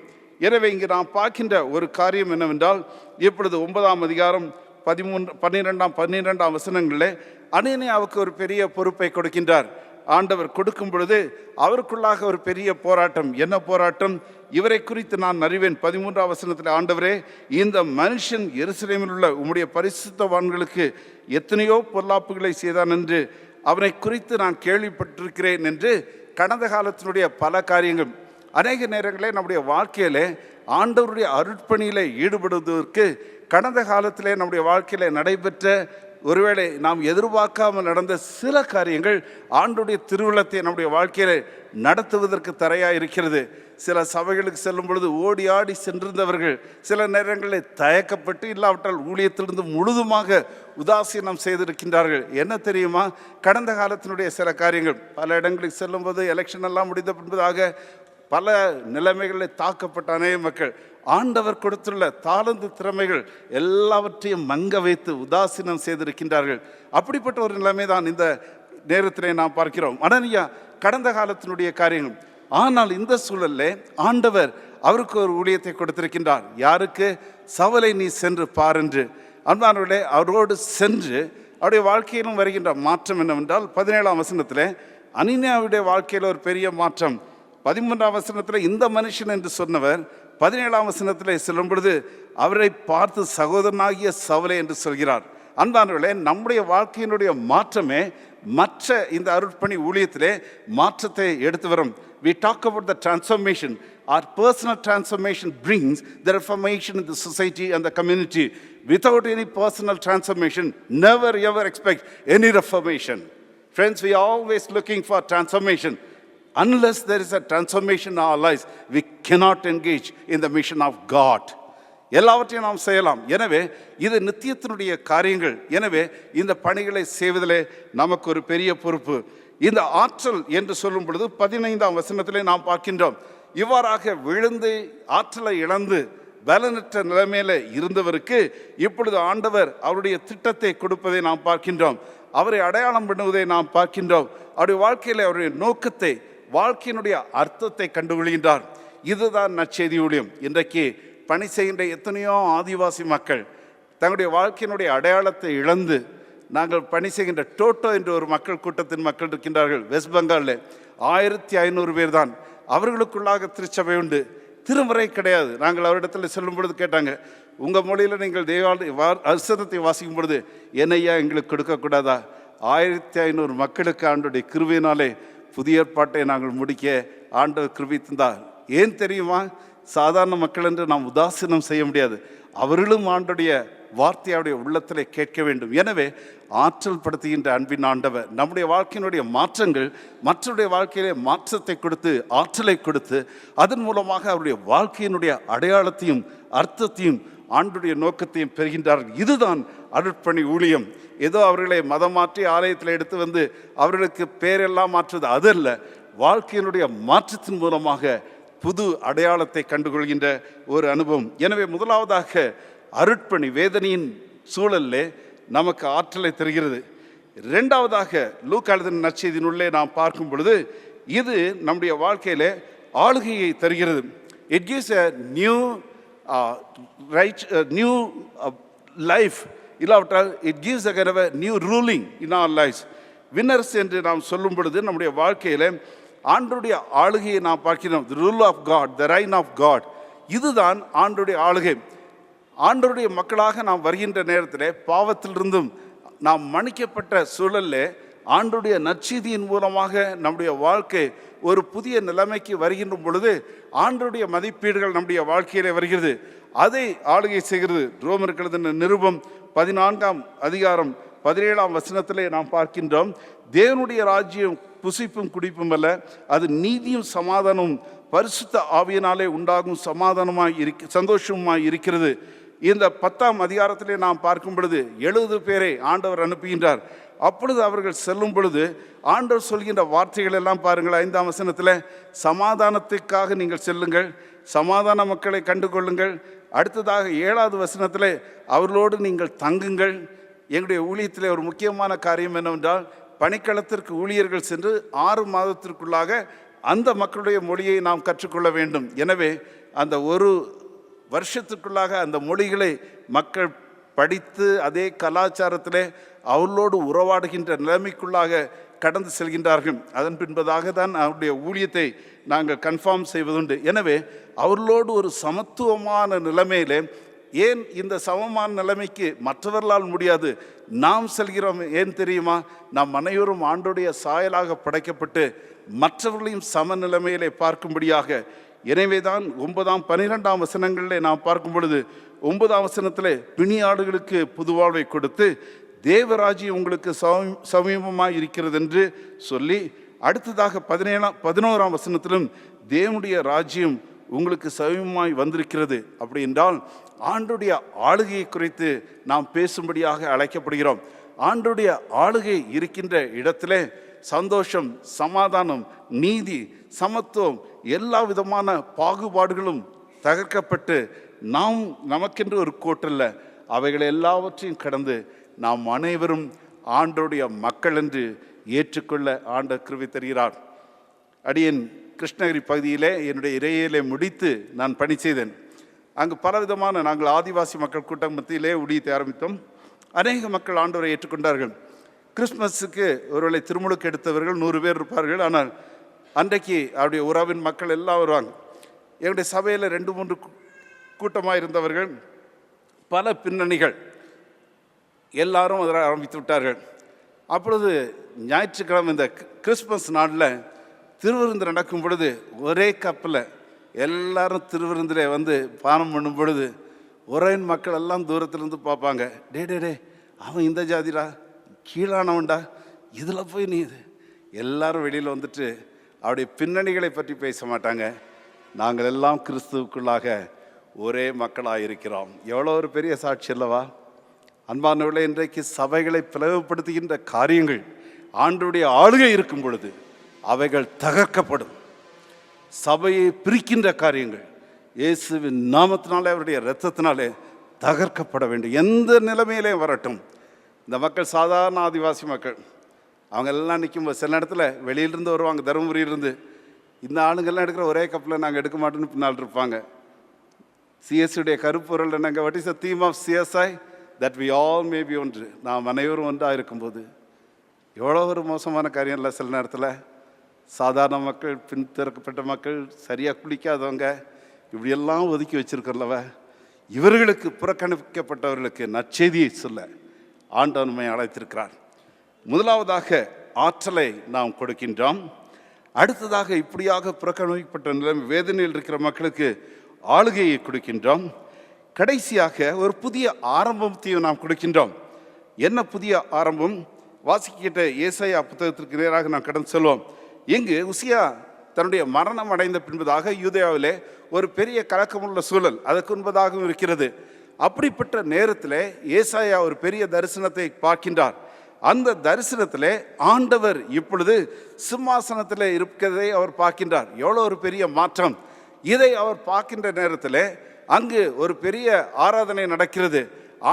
Speaker 1: எனவே இங்கு நாம் பார்க்கின்ற ஒரு காரியம் என்னவென்றால், இப்பொழுது 9ஆம் அதிகாரம் 12 வசனங்களில் அனனியாவுக்கு ஒரு பெரிய பொறுப்பை கொடுக்கின்றார். ஆண்டவர் கொடுக்கும் பொழுது அவருக்குள்ளாக ஒரு பெரிய போராட்டம். என்ன போராட்டம்? இவரை குறித்து நான் அறிவேன். 13ஆம் வசனத்தில், ஆண்டவரே, இந்த மனுஷன் எருசலேமில் உள்ள உம்முடைய பரிசுத்தவான்களுக்கு எத்தனையோ பொல்லாப்புகளை செய்தான் என்று அவனை குறித்து நான் கேள்விப்பட்டிருக்கிறேன் என்று கடந்த காலத்தினுடைய பல காரியங்கள். அநேக நேரங்களில் நம்முடைய வாழ்க்கையில் ஆண்டவருடைய அருட்பணியில் ஈடுபடுவதற்கு கடந்த காலத்திலே நம்முடைய வாழ்க்கையில் நடைபெற்ற, ஒருவேளை நாம் எதிர்பார்க்காமல் நடந்த சில காரியங்கள் ஆண்டவருடைய திருவுள்ளத்தை நம்முடைய வாழ்க்கையில் நடத்துவதற்கு தடையாக இருக்கிறது. சில சபைகளுக்கு செல்லும் பொழுது ஓடி ஆடி சென்றிருந்தவர்கள் சில நேரங்களில் தயக்கப்பட்டு, இல்லாவிட்டால் ஊழியத்திலிருந்து முழுதுமாக உதாசீனம் செய்திருக்கின்றார்கள். என்ன தெரியுமா? கடந்த காலத்தினுடைய சில காரியங்கள். பல இடங்களுக்கு செல்லும்போது எலெக்ஷன் எல்லாம் முடிந்த பின்பதாக பல நிலைமைகளில் தாக்கப்பட்ட அநேக மக்கள் ஆண்டவர் கொடுத்துள்ள தாளந்து திறமைகள் எல்லாவற்றையும் மங்க வைத்து உதாசீனம் செய்திருக்கின்றார்கள். அப்படிப்பட்ட ஒரு நிலைமை தான் இந்த நேரத்திலே நாம் பார்க்கிறோம். அனனியா கடந்த காலத்தினுடைய காரியங்கள். ஆனால் இந்த சூழல்ல ஆண்டவர் அவருக்கு ஒரு ஊழியத்தை கொடுத்திருக்கின்றார். யாருக்கு? சவுலை நீ சென்று பார் என்று. அன்பானவர்களே, அவரோடு சென்று அவருடைய வாழ்க்கையிலும் வருகின்ற மாற்றம் என்னவென்றால் 17ஆம் வசனத்தில் அனனியாவுடைய வாழ்க்கையில் ஒரு பெரிய மாற்றம். 13ஆம் வசனத்தில் இந்த மனுஷன் என்று சொன்னவர் 17ஆம் வசனத்தில் சொல்லும் பொழுது அவரை பார்த்து சகோதரனாகிய சவுலை என்று சொல்கிறார். அன்பானவர்களே, நம்முடைய வாழ்க்கையினுடைய மாற்றமே மற்ற இந்த அருட்பணி ஊழியத்திலே மாற்றத்தை எடுத்து வரும். We talk about the transformation. Our personal transformation brings the reformation in the society and the community. Without any personal transformation, never ever expect any reformation. Friends, we are always looking for transformation. Unless there is a transformation in our lives, we cannot engage in the mission of God. எல்லாவற்றையும் நாம் செய்யலாம். எனவே இது நித்தியத்தினுடைய காரியங்கள். எனவே இந்த பணிகளை செய்வதிலே நமக்கு ஒரு பெரிய பொறுப்பு. இந்த ஆற்றல் என்று சொல்லும் பொழுது 15ஆம் வசனத்திலே நாம் பார்க்கின்றோம். இவ்வாறாக விழுந்து ஆற்றலை இழந்து பலனற்ற நிலைமையில இருந்தவருக்கு இப்பொழுது ஆண்டவர் அவருடைய திட்டத்தை கொடுப்பதை நாம் பார்க்கின்றோம். அவரை அடையாளம் பண்ணுவதை நாம் பார்க்கின்றோம். அவருடைய வாழ்க்கையில் அவருடைய நோக்கத்தை, வாழ்க்கையினுடைய அர்த்தத்தை கண்டுகொள்கின்றார். இதுதான் நற்செய்தி ஊழியம். இன்றைக்கு பணி செய்கின்ற எத்தனையோ ஆதிவாசி மக்கள் தங்களுடைய வாழ்க்கையினுடைய அடையாளத்தை இழந்து, நாங்கள் பணி செய்கின்ற டோட்டோ என்ற ஒரு மக்கள் கூட்டத்தின் மக்கள் இருக்கின்றார்கள் வெஸ்ட் பெங்காலில். 1500 பேர் தான். அவர்களுக்குள்ளாக திருச்சபை உண்டு, திருமுறை கிடையாது. நாங்கள் அவரிடத்தில் செல்லும் பொழுது கேட்டாங்க, உங்கள் மொழியில் நீங்கள் அர்சனத்தை வாசிக்கும் பொழுது என்னையா எங்களுக்கு கொடுக்கக்கூடாதா? 1500 மக்களுக்கு ஆண்டோடைய கிருபையினாலே புதிய ஏற்பாட்டை நாங்கள் முடிக்க ஆண்டவர் கிருபை தந்தார். ஏன் தெரியுமா? சாதாரண மக்கள் என்று நாம் உதாசீனம் செய்ய முடியாது. அவர்களும் ஆண்டுடைய வார்த்தையுடைய உள்ளத்திலே கேட்க வேண்டும். எனவே ஆற்றல் படுத்துகின்ற அன்பின் ஆண்டவர் நம்முடைய வாழ்க்கையினுடைய மாற்றங்கள் மற்றவருடைய வாழ்க்கையிலே மாற்றத்தை கொடுத்து, ஆற்றலை கொடுத்து, அதன் மூலமாக அவருடைய வாழ்க்கையினுடைய அடையாளத்தையும் அர்த்தத்தையும் ஆண்டுடைய நோக்கத்தையும் பெறுகின்றார்கள். இதுதான் அருட்பணி ஊழியம். ஏதோ அவர்களை மதம் மாற்றி ஆலயத்தில் எடுத்து வந்து அவர்களுக்கு பேரெல்லாம் மாற்றுவது அதல்ல. வாழ்க்கையினுடைய மாற்றத்தின் மூலமாக புது அடையாளத்தை கண்டுகொள்கின்ற ஒரு அனுபவம். எனவே முதலாவதாக அருட்பணி வேதனையின் சூழல்லே நமக்கு ஆற்றலை தருகிறது. இரண்டாவதாக லூக்கா எழுதின நற்செய்தியினுள்ளே நாம் பார்க்கும் பொழுது இது நம்முடைய வாழ்க்கையிலே ஆளுகையை தருகிறது. It gives a new life. இல்லாவிட்டால் it gives a kind of a new ruling in our lives. Winners என்று நாம் சொல்லும் பொழுது நம்முடைய வாழ்க்கையில் ஆண்டருடைய ஆளுகையை நாம் பார்க்கிறோம். the rule of God, the reign of God. இதுதான் ஆண்டருடைய ஆளுகை. ஆண்டருடைய மக்களாக நாம் வருகின்ற நேரத்தில் பாவத்திலிருந்தும் நாம் மன்னிக்கப்பட்ட சூழலில் ஆண்டருடைய நற்செய்தியின் மூலமாக நம்முடைய வாழ்க்கை ஒரு புதிய நிலைமைக்கு வருகின்ற பொழுது ஆண்டருடைய மதிப்பீடுகள் நம்முடைய வாழ்க்கையிலே வருகிறது. அதை ஆளுகை செய்கிறது. ரோமருக்கு எழுதின நிருபம் 14ஆம் அதிகாரம் 17ஆம் வசனத்திலே நாம் பார்க்கின்றோம். தேவனுடைய ராஜ்யம் புசிப்பும் குடிப்பும் அல்ல, அது நீதியும் சமாதானமும் பரிசுத்த ஆவியினாலே உண்டாகும் சந்தோஷமாய் இருக்கிறது. இந்த 10ஆம் அதிகாரத்திலே நாம் பார்க்கும் பொழுது 70 பேரை ஆண்டவர் அனுப்புகின்றார். அப்பொழுது அவர்கள் செல்லும் பொழுது ஆண்டவர் சொல்கின்ற வார்த்தைகள் எல்லாம் பாருங்கள். 5ஆம் வசனத்தில் சமாதானத்துக்காக நீங்கள் செல்லுங்கள், சமாதான மக்களை கண்டு கொள்ளுங்கள். அடுத்ததாக 7வது வசனத்தில் அவர்களோடு நீங்கள் தங்குங்கள். எங்களுடைய ஊழியத்தில் ஒரு முக்கியமான காரியம் என்னவென்றால் பணிக்களத்திற்கு ஊழியர்கள் சென்று 6 மாதத்திற்குள்ளாக அந்த மக்களுடைய மொழியை நாம் கற்றுக்கொள்ள வேண்டும். எனவே அந்த ஒரு வருஷத்துக்குள்ளாக அந்த மொழிகளை மக்கள் படித்து அதே கலாச்சாரத்திலே அவர்களோடு உறவாடுகின்ற நிலைமைக்குள்ளாக கடந்து செல்கின்றார்கள். அதன் பின்பதாக தான் அவருடைய ஊழியத்தை நாங்கள் கன்ஃபார்ம் செய்வதுண்டு. எனவே அவர்களோடு ஒரு சமத்துவமான நிலைமையிலே, ஏன் இந்த சமமான நிலைமைக்கு மற்றவர்களால் முடியாது, நாம் செல்கிறோம். ஏன் தெரியுமா? நாம் அனைவரும் ஆண்டோடைய சாயலாக படைக்கப்பட்டு மற்றவர்களையும் சம நிலைமையிலே பார்க்கும்படியாக. எனவே தான் 9ஆம் 12ஆம் வசனங்களிலே நாம் பார்க்கும் பொழுது 9ஆம் வசனத்தில் பிணியாடுகளுக்கு புதுவாழ்வை கொடுத்து தேவராஜ்யம் உங்களுக்கு சமீபமாக இருக்கிறது என்று சொல்லி, அடுத்ததாக 11ஆம் வசனத்திலும் தேவனுடைய ராஜ்யம் உங்களுக்கு சமீபமாய் வந்திருக்கிறது. அப்படி என்றால் ஆண்டுடைய ஆளுகையை குறித்து நாம் பேசும்படியாக அழைக்கப்படுகிறோம். ஆண்டுடைய ஆளுகை இருக்கின்ற இடத்திலே சந்தோஷம், சமாதானம், நீதி, சமத்துவம், எல்லா விதமான பாகுபாடுகளும் தகர்க்கப்பட்டு நாம் நமக்கென்று ஒரு கோட்டல்ல, அவைகள் எல்லாவற்றையும் கடந்து நாம் அனைவரும் ஆண்டோடைய மக்கள் என்று ஏற்றுக்கொள்ள ஆண்டவர் கிருபை தருகிறார். அடியேன் கிருஷ்ணகிரி பகுதியிலே என்னுடைய இறையிலே முடித்து நான் பணி செய்தேன். அங்கு பலவிதமான நாங்கள் ஆதிவாசி மக்கள் கூட்டம் மத்தியிலே ஊழியத்தை ஆரம்பித்தோம். அநேக மக்கள் ஆண்டவரை ஏற்றுக்கொண்டார்கள். கிறிஸ்மஸுக்கு ஒருவேளை திருமுழுக்கு எடுத்தவர்கள் 100 பேர் இருப்பார்கள். ஆனால் அன்றைக்கு அவருடைய உறவின் மக்கள் எல்லாம் வருவாங்க. என்னுடைய சபையில் 2-3 கூட்டமாக இருந்தவர்கள், பல பின்னணிகள், எல்லாரும் அதில் ஆரம்பித்து விட்டார்கள். அப்பொழுது ஞாயிற்றுக்கிழமை இந்த கிறிஸ்மஸ் நாளில் திருவிருந்து நடக்கும் பொழுது ஒரே கப்பில் எல்லாரும் திருவிருந்தில் வந்து பானம் பண்ணும் பொழுது உறவின் மக்கள் எல்லாம் தூரத்துலேருந்து பார்ப்பாங்க. டே டே டே அவன் இந்த ஜாதிடா, கீழானவன்டா, இதில் போய் நீ இது. எல்லாரும் வெளியில் வந்துட்டு அவருடைய பின்னணிகளை பற்றி பேச மாட்டாங்க. நாங்கள் எல்லாம் கிறிஸ்துவுக்குள்ளாக ஒரே மக்களாக இருக்கிறோம். எவ்வளோ ஒரு பெரிய சாட்சி அல்லவா? அன்பானவர்களே, இன்றைக்கு சபைகளை பிளவுபடுத்துகின்ற காரியங்கள் ஆண்டவருடைய ஆளுகை இருக்கும் பொழுது அவைகள் தகர்க்கப்படும். சபையை பிரிக்கின்ற காரியங்கள் இயேசுவின் நாமத்தினாலே அவருடைய இரத்தத்தினாலே தகர்க்கப்பட வேண்டும். எந்த நிலைமையிலே வரட்டும். இந்த மக்கள் சாதாரண ஆதிவாசி மக்கள், அவங்க எல்லாம் நிற்கும்போது சில இடத்துல வெளியிலிருந்து வருவாங்க, தருமபுரியிலிருந்து. இந்த ஆளுங்கள்லாம் எடுக்கிற ஒரே கப்பில் நாங்கள் எடுக்க மாட்டோன்னு பின்னால் இருப்பாங்க. சிஎஸ்சியுடைய கருப்பொருள் என்னங்க? What is the theme of CSI? That we all may be ஒன்று. நாம் அனைவரும் ஒன்றாக இருக்கும்போது எவ்வளோ ஒரு மோசமான காரியம் இல்லை. சில நேரத்தில் சாதாரண மக்கள், பின்திறக்கப்பட்ட மக்கள், சரியாக குளிக்காதவங்க, இப்படியெல்லாம் ஒதுக்கி வச்சிருக்கிறல்லவ, இவர்களுக்கு புறக்கணிக்கப்பட்டவர்களுக்கு நற்செய்தியை சொல்ல ஆண்டவர் நம்மை அழைத்திருக்கிறார். முதலாவதாக ஆற்றலை நாம் கொடுக்கின்றோம். அடுத்ததாக இப்படியாக புறக்கணிக்கப்பட்ட நிலைமை வேதனையில் இருக்கிற மக்களுக்கு ஆளுகையை கொடுக்கின்றோம். கடைசியாக ஒரு புதிய ஆரம்பத்தையும் நாம் கொடுக்கின்றோம். என்ன புதிய ஆரம்பம்? வாசிக்கிட்ட ஏசாயா புத்தகத்திற்கு நேராக நாம் கடந்து செல்வோம். இங்கு உசியா தன்னுடைய மரணம் அடைந்த பின்பதாக யூதேயாவிலே ஒரு பெரிய கலக்கமுள்ள சூழல் அதற்கு முன்பதாகவும் இருக்கிறது. அப்படிப்பட்ட நேரத்தில் ஏசாயா ஒரு பெரிய தரிசனத்தை பார்க்கின்றார். அந்த தரிசனத்தில் ஆண்டவர் இப்பொழுது சிம்மாசனத்தில் இருக்கிறதை அவர் பார்க்கின்றார். எவ்வளோ ஒரு பெரிய மாற்றம்! இதை அவர் பார்க்கின்ற நேரத்தில் அங்கு ஒரு பெரிய ஆராதனை நடக்கிறது.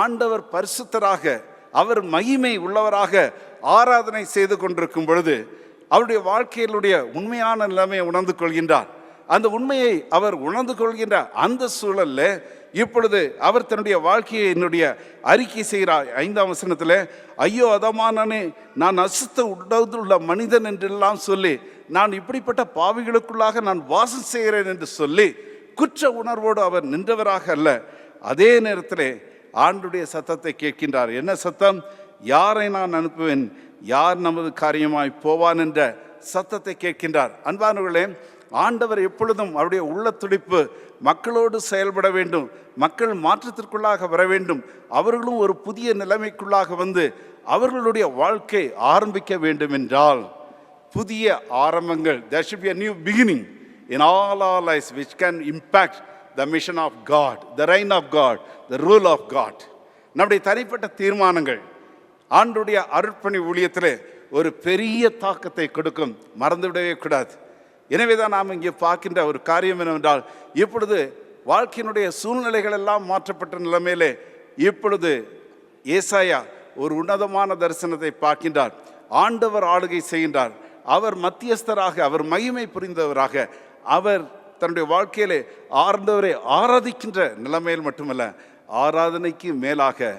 Speaker 1: ஆண்டவர் பரிசுத்தராக, அவர் மகிமை உள்ளவராக ஆராதனை செய்து கொண்டிருக்கும் பொழுது அவருடைய வாழ்க்கையிலுடைய உண்மையான நிலைமையை உணர்ந்து கொள்கின்றார். அந்த உண்மையை அவர் உணர்ந்து கொள்கின்ற அந்த சூழலில் இப்பொழுது அவர் தன்னுடைய வாழ்க்கையை என்னுடைய அறிக்கை செய்கிறார். 5ஆம் வசனத்தில், ஐயோ அதமானே, நான் அசுத்த உள்ள மனிதன் என்றெல்லாம் சொல்லி நான் இப்படிப்பட்ட பாவிகளுக்குள்ளாக நான் வாசம் செய்கிறேன் என்று சொல்லி குற்ற உணர்வோடு அவர் நின்றவராக அல்ல, அதே நேரத்தில் ஆண்டுடைய சத்தத்தை கேட்கின்றார். என்ன சத்தம்? யாரை நான் அனுப்புவேன், யார் நமது காரியமாய் போவான் என்ற சத்தத்தை கேட்கின்றார். அன்பானவர்களே, ஆண்டவர் எப்பொழுதும் அவருடைய உள்ள துடிப்பு மக்களோடு செயல்பட வேண்டும், மக்கள் மாற்றத்திற்குள்ளாக வர வேண்டும், அவர்களும் ஒரு புதிய நிலைமைக்குள்ளாக வந்து அவர்களுடைய வாழ்க்கை ஆரம்பிக்க வேண்டும் என்றால் புதிய ஆரம்பங்கள், there should be a new beginning in all our lives which can impact the mission of God, the reign of God, the rule of God. நம்முடைய தனிப்பட்ட தீர்மானங்கள் ஆண்டுடைய அருட்பணி ஊழியத்தில் ஒரு பெரிய தாக்கத்தை கொடுக்கும், மறந்துவிடவே கூடாது. எனவே தான் நாம் இங்கே பார்க்கின்ற ஒரு காரியம் என்னவென்றால், இப்பொழுது வாழ்க்கையினுடைய சூழ்நிலைகள் எல்லாம் மாற்றப்பட்ட நிலைமையிலே இப்பொழுது ஏசாயா ஒரு உன்னதமான தரிசனத்தை பார்க்கின்றார். ஆண்டவர் ஆளுகை செய்கின்றார். அவர் மத்தியஸ்தராக, அவர் மகிமை புரிந்தவராக, அவர் தன்னுடைய வாழ்க்கையிலே ஆண்டவரை ஆராதிக்கின்ற நிலைமையில் மட்டுமல்ல, ஆராதனைக்கு மேலாக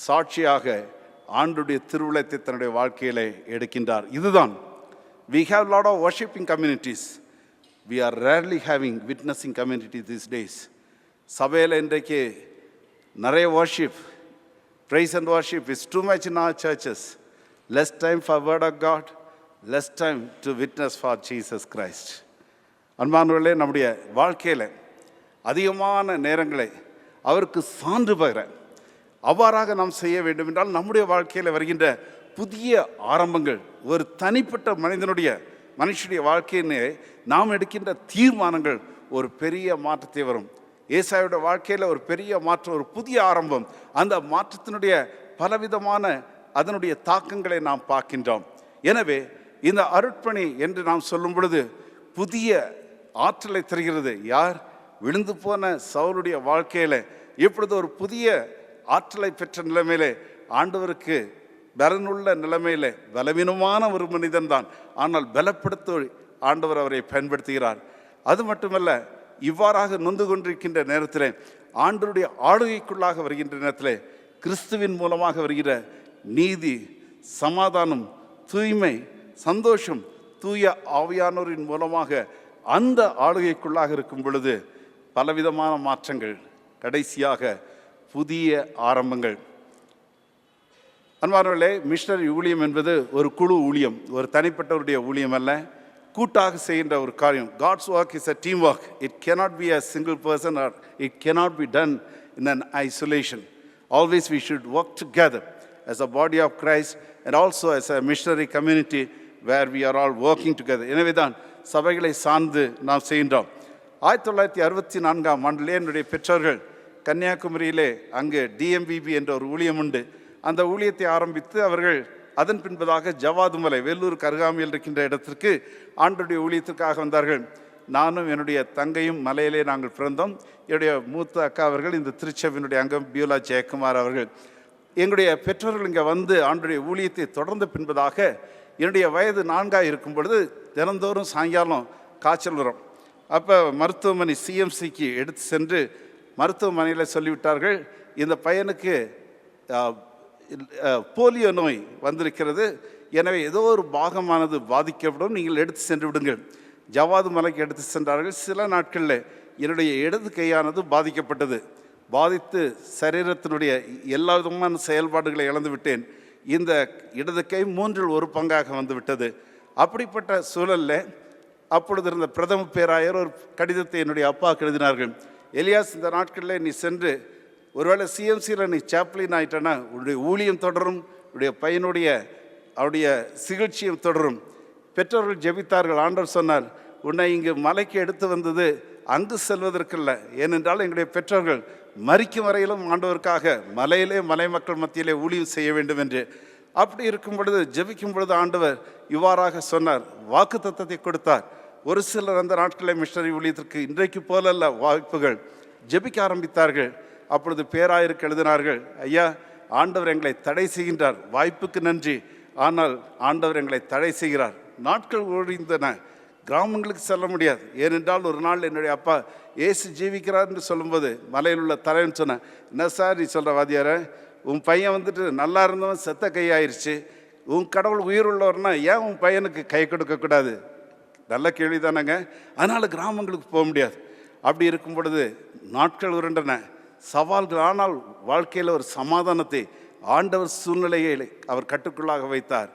Speaker 1: சாட்சியாக ஆண்டுடைய திருவுளத்தை தன்னுடைய வாழ்க்கையிலே எடுக்கின்றார். இதுதான், we have a lot of worshiping communities, we are rarely having witnessing community these days. சபையில் இன்றைக்கு நிறைய worship, praise and worship is too much in our churches. Less time for word of God, less time to witness for Jesus Christ. அன்பானவர்களே, நம்முடைய வாழ்க்கையில் அதிகமான நேரங்களை அவருக்கு சான்று பகிர அவ்வாறாக நாம் செய்ய வேண்டும் என்றால் நம்முடைய வாழ்க்கையில் வருகின்ற புதிய ஆரம்பங்கள், ஒரு தனிப்பட்ட மனுஷனுடைய வாழ்க்கையினே நாம் எடுக்கின்ற தீர்மானங்கள் ஒரு பெரிய மாற்றத்தை வரும். ஏசாயோட வாழ்க்கையில் ஒரு பெரிய மாற்றம், ஒரு புதிய ஆரம்பம். அந்த மாற்றத்தினுடைய பலவிதமான அதனுடைய தாக்கங்களை நாம் பார்க்கின்றோம். எனவே இந்த அருட்பணி என்று நாம் சொல்லும் பொழுது புதிய ஆற்றலை தருகிறது. யார்? விழுந்து போன சவுலுடைய வாழ்க்கையில் இப்பொழுது ஒரு புதிய ஆற்றலை பெற்ற நிலைமையிலே ஆண்டவருக்கு பலனுள்ள நிலைமையில் பலவீனமான ஒரு மனிதன்தான், ஆனால் பலப்படுத்த ஆண்டவர் அவரை பயன்படுத்துகிறார். அது மட்டுமல்ல, இவ்வாறாக நொந்து கொண்டிருக்கின்ற நேரத்தில், ஆண்டவருடைய ஆளுகைக்குள்ளாக வருகின்ற நேரத்தில், கிறிஸ்துவின் மூலமாக வருகிற நீதி, சமாதானம், தூய்மை, சந்தோஷம், தூய ஆவியானோரின் மூலமாக அந்த ஆளுகைக்குள்ளாக இருக்கும் பொழுது பலவிதமான மாற்றங்கள், கடைசியாக புதிய ஆரம்பங்கள். அன்பானவர்களே, மிஷனரி ஊழியம் என்பது ஒரு குழு ஊழியம், ஒரு தனிப்பட்டவருடைய ஊழியம் அல்ல, கூட்டாக செய்கின்ற ஒரு காரியம். God's work is a team work. It cannot be a single person, or it cannot be done in an isolation. Always we should work together as a body of Christ and also as a missionary community where we are all working together. எனவே தான் சபைகளை சார்ந்து நாம் செய்கின்றோம். 1964ஆம் ஆண்டிலே என்னுடைய பெற்றோர்கள் கன்னியாகுமரியிலே அங்கு டிஎம்பிபி என்ற ஒரு ஊழியம் உண்டு. அந்த ஊழியத்தை ஆரம்பித்து அவர்கள் அதன் பின்பதாக ஜவாதுமலை, வேலூருக்கு அருகாமையில் இருக்கின்ற இடத்திற்கு ஆண்டுடைய ஊழியத்திற்காக வந்தார்கள். நானும் என்னுடைய தங்கையும் மலையிலே நாங்கள் பிறந்தோம். என்னுடைய மூத்த அக்கா அவர்கள் இந்த திருச்சபையினுடைய அங்கம் பியூலா ஜெயக்குமார் அவர்கள். எங்களுடைய பெற்றோர்கள் இங்கே வந்து ஆண்டுடைய ஊழியத்தை தொடர்ந்த பின்பதாக என்னுடைய வயது 4 இருக்கும் பொழுது தினந்தோறும் சாயங்காலம் காய்ச்சல் வரும். அப்போ மருத்துவமனை சிஎம்சிக்கு எடுத்து சென்று மருத்துவமனையில் சொல்லிவிட்டார்கள், இந்த பையனுக்கு போலியோ நோய் வந்திருக்கிறது, எனவே ஏதோ ஒரு பாகமானது பாதிக்கப்படும், நீங்கள் எடுத்து சென்று விடுங்கள். ஜவாது மலைக்கு எடுத்து சென்றார்கள். சில நாட்களில் என்னுடைய இடது கையானது பாதிக்கப்பட்டது. பாதித்து சரீரத்தினுடைய எல்லா விதமான செயல்பாடுகளை இழந்து விட்டேன். இந்த இடது கை 3 1 பங்காக வந்து விட்டது. அப்படிப்பட்ட சூழலில் அப்பொழுது இருந்த பிரதம பேராயர் ஒரு கடிதத்தை என்னுடைய அப்பாவுக்கு எழுதினார்கள். எலியாஸ், இந்த நாட்களில் நீ சென்று ஒருவேளை சிஎம்சியில் நீ சாப்ளின் ஆகிட்டனா உன்னுடைய ஊழியம் தொடரும், உன்னுடைய பையனுடைய அவருடைய சிகிச்சையும் தொடரும். பெற்றோர்கள் ஜெபித்தார்கள். ஆண்டவர் சொன்னார், உன்னை இங்கு மலைக்கு எடுத்து வந்தது அங்கு செல்வதற்கில்லை, ஏனென்றால் எங்களுடைய பெற்றோர்கள் மரிக்கும் வரையிலும் ஆண்டவருக்காக மலையிலே மலை மக்கள் மத்தியிலே ஊழியம் செய்ய வேண்டும் என்று. அப்படி இருக்கும் பொழுது ஜெபிக்கும் பொழுது ஆண்டவர் இவ்வாறாக சொன்னார், வாக்கு தத்தத்தை கொடுத்தார். ஒரு சிலர் அந்த நாட்களில் மிஷனரி ஊழியத்திற்கு இன்றைக்கு போலல்ல வாய்ப்புகள் ஜெபிக்க ஆரம்பித்தார்கள். அப்பொழுது பேராயருக்கு எழுதினார்கள், ஐயா, ஆண்டவர் எங்களை தடை செய்கின்றார், வாய்ப்புக்கு நன்றி, ஆனால் ஆண்டவர் எங்களை தடை செய்கிறார். நாட்கள் ஓடிந்தன, கிராமங்களுக்கு செல்ல முடியாது. ஏனென்றால் ஒரு நாள் என்னுடைய அப்பா ஏசு ஜீவிக்கிறார் என்று சொல்லும்போது மலையில் உள்ள தலைவன் சொன்னேன், என்ன சார் நீ சொல்கிற வாத்தியார, உன் பையன் வந்துட்டு நல்லா இருந்தவன் செத்த கையாயிருச்சு, உன் கடவுள் உயிர் உள்ளவர்னா ஏன் உன் பையனுக்கு கை கொடுக்கக்கூடாது? நல்ல கேள்வி தானேங்க. அதனால் கிராமங்களுக்கு போக முடியாது. அப்படி இருக்கும் பொழுது நாட்கள் உருண்டன, சவால்கள். ஆனால் வாழ்க்கையில் ஒரு சமாதானத்தை ஆண்டவர் சூழ்நிலையை அவர் கட்டுக்குள்ளாக வைத்தார்.